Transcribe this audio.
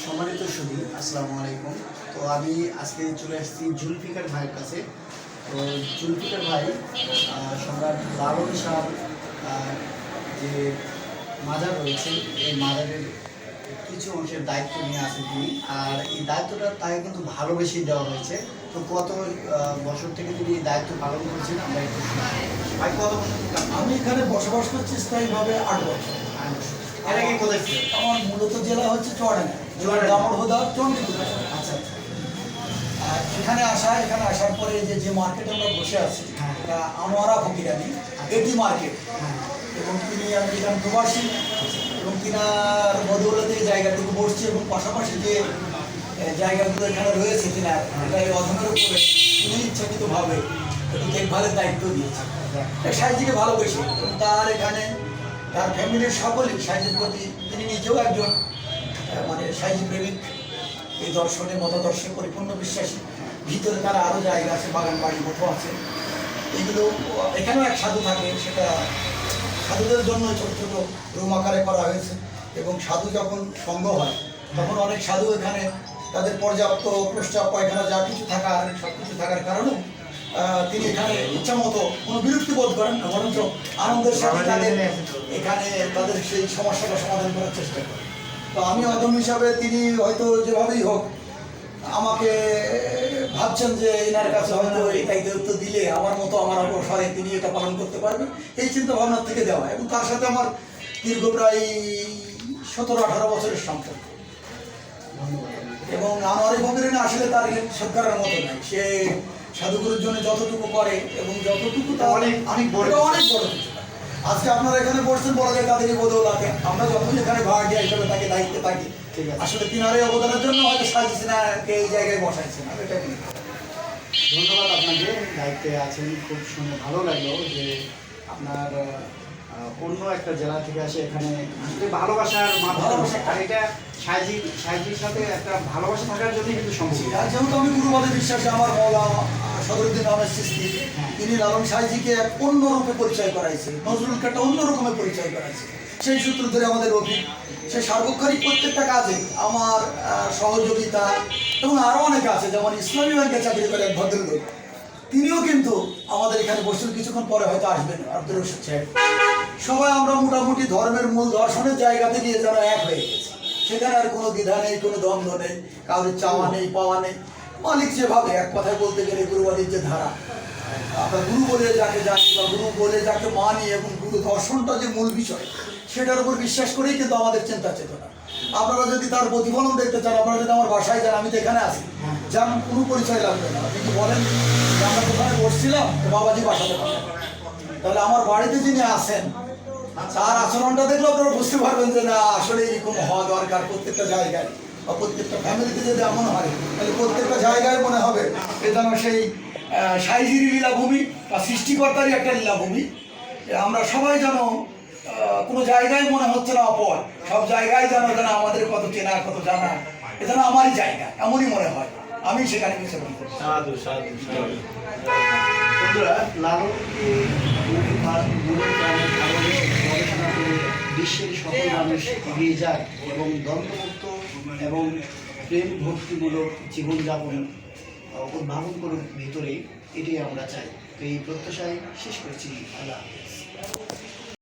সম্মানিত সুধী, আসসালামু আলাইকুম। তো আমি আজকে চলে আসছি জুলফিকার ভাইয়ের কাছে। তো জুলফিকার ভাই সম্রাট লালন শাহর যে মাজার রয়েছে, এই মাজারের কিছু অংশের দায়িত্ব নিয়ে আসেন তিনি। আর এই দায়িত্বটা তাকে কিন্তু ভালোবেসে দেওয়া হয়েছে। তো কত বছর থেকে তিনি এই দায়িত্ব পালন করছেন আমরা একটু শুনি। ভাই, কত বছর থেকে আমি এখানে বসবাস করছি স্থায়ীভাবে 8 বছর। এর আগে কোথায় ছিলেন? আমার মূলত জেলা হচ্ছে চুয়াডাঙ্গা, দামোদর চণ্ডীপুর। আচ্ছা আচ্ছা। আর এখানে আসার পরে যে মার্কেটে আমরা বসে আছি, এটা আনোয়ারা ফকিরানি এটি মার্কেট। এবং তিনি আমেরিকান প্রবাসী, এবং তিনার বদৌলতে এই জায়গাটুকু বসছে, এবং পাশাপাশি যে জায়গাগুলো এখানে রয়েছে তিনার এটা এই অধমের উপরে তিনি ইচ্ছাকৃতভাবে একটু দেখভালের দায়িত্ব দিয়েছে। সাহিত্যিকে ভালোবেসে, এবং তার এখানে তার ফ্যামিলির সকলেই সাহিত্যের প্রতি, তিনি নিজেও একজন মানে সাহিত্য প্রেমিক, এই দর্শনে মতাদর্শে পরিপূর্ণ বিশ্বাসী। ভিতরে তার আরও জায়গা আছে, বাগান বাড়ি মতো আছে। এগুলো এখানেও এক সাধু থাকে, সেটা সাধুদের জন্য ছোটো ছোটো রুম আকারে করা হয়েছে। এবং সাধু যখন সঙ্গ হয় তখন অনেক সাধু এখানে তাদের পর্যাপ্ত প্রস্রাব পায়খানা যা কিছু থাকার সব কিছু থাকার কারণেও তিনি এখানে ইচ্ছা মতো কোনো বিরক্তি বোধ করেন না, বরঞ্চ আনন্দের সাথে তাদের এখানে তাদের সেই সমস্যাটা সমাধান করার চেষ্টা করেন। তো আমি অদম হিসাবে তিনি হয়তো যেভাবেই হোক আমাকে ভাবছেন যে এনার কাছে হয়তো এই দায়িত্ব দিলে আমার মতো আমার অবসরে তিনি এটা পালন করতে পারবেন, এই চিন্তা ভাবনার থেকে দেওয়া। এবং তার সাথে আমার দীর্ঘ প্রায় 17-18 বছরের সম্পর্ক। এবং আমার এই ফকিরানি আসলে তার সৎকারের মতো নয়। সে সাধুগুরুর জন্য যতটুকু করে এবং যতটুকু তা অনেক বড় কিছু। আজকে আপনারা এখানে বসছেন বলা যায় তাদেরই বদৌলতে। আমরা যখন এখানে ভাড়াটিয়া হিসাবে তাকে দায়িত্বে থাকি, আসলে তিনার এই অবদানের জন্য হয়তো সাজিয়েছে না এই জায়গায় বসাইছে না, এটা কি। ধন্যবাদ আপনাকে, দায়িত্বে আছেন। খুব শুনে ভালো লাগলো যে আপনার অন্য একটা জেলা থেকে আসে এখানে আসলে ভালোবাসার ভালোবাসা, আর এটা সাহিত্যির সাথে একটা ভালোবাসা থাকার জন্যই কিন্তু সম্ভব। যেহেতু আমি গুরুবাদে বিশ্বাসী, আমার মৌলা সদরুদ্দিন আহমেদ চিশতি তিনি লালন সাহিজিকে এক অন্য রূপে পরিচয় করাইছে, নজরুলকে একটা অন্য রকমের পরিচয় করাইছে। সেই সূত্র ধরে আমাদের অভিজ্ঞ সে সার্বক্ষণিক প্রত্যেকটা কাজে আমার সহযোগিতা, এবং আরও অনেকে আছে, যেমন ইসলামী ব্যাংকে চাকরি করে এক ভদ্রলোক, তিনিও কিন্তু আমাদের এখানে বসছেন, কিছুক্ষণ পরে হয়তো আসবেন, আব্দুর রশিদ সাহেব। সবাই আমরা মোটামুটি ধর্মের মূল দর্শনের জায়গাতে গিয়ে যেন এক হয়ে গেছে। সেখানে আর কোনো দ্বিধা নেই, কোনো দ্বন্দ্ব নেই, কাউরের চাওয়া নেই, পাওয়া নেই। মালিক যেভাবে, এক কথায় বলতে গেলে গুরুবাদীর যে ধারা, আমরা গুরু বলে যাকে জানি বা গুরু বলে যাকে মানি, এবং গুরু দর্শনটা যে মূল বিষয়, সেটার উপর বিশ্বাস করেই কিন্তু আমাদের চিন্তা চেতনা। আপনারা যদি তার প্রতিফলন দেখতে চান, আপনারা যদি আমার বাসায় যান, আমি তো এখানে আছি, যান, কোনো পরিচয় লাগবে না। আপনি কি বলেন যে আমরা কোথায় বসছিলাম, বাবাজি বাসাতে পারেন, তাহলে আমার বাড়িতে যিনি আসেন তার আচরণটা দেখলে আপনারা বুঝতে পারবেন যে না, আসলে এরকম হওয়া দরকার প্রত্যেকটা জায়গায়, বা প্রত্যেকটা ফ্যামিলিতে যদি এমন হয়, তাহলে প্রত্যেকটা জায়গায় মনে হবে এ যেন সেই সাইজিরই লীলাভূমি বা সৃষ্টিকর্তারই একটা লীলাভূমি। আমরা সবাই যেন কোনো জায়গায় মনে হচ্ছে না অপর, সব জায়গায় যেন যেন আমাদের কত চেনা কত জানা, এ যেন আমারই জায়গা, এমনই মনে হয়। আমি সেখানে মিশে বলতে বন্ধুরা, লালনকে গবেষণা করে বিশ্বের সকল মানুষ এগিয়ে যাক এবং দ্বন্দ্বমুক্ত এবং প্রেম ভক্তিমূলক জীবনযাপন উদ্ভাবন করুক ভিতরে, এটাই আমরা চাই। তো এই প্রত্যাশায় শেষ করছি। আল্লাহ হাফেজ।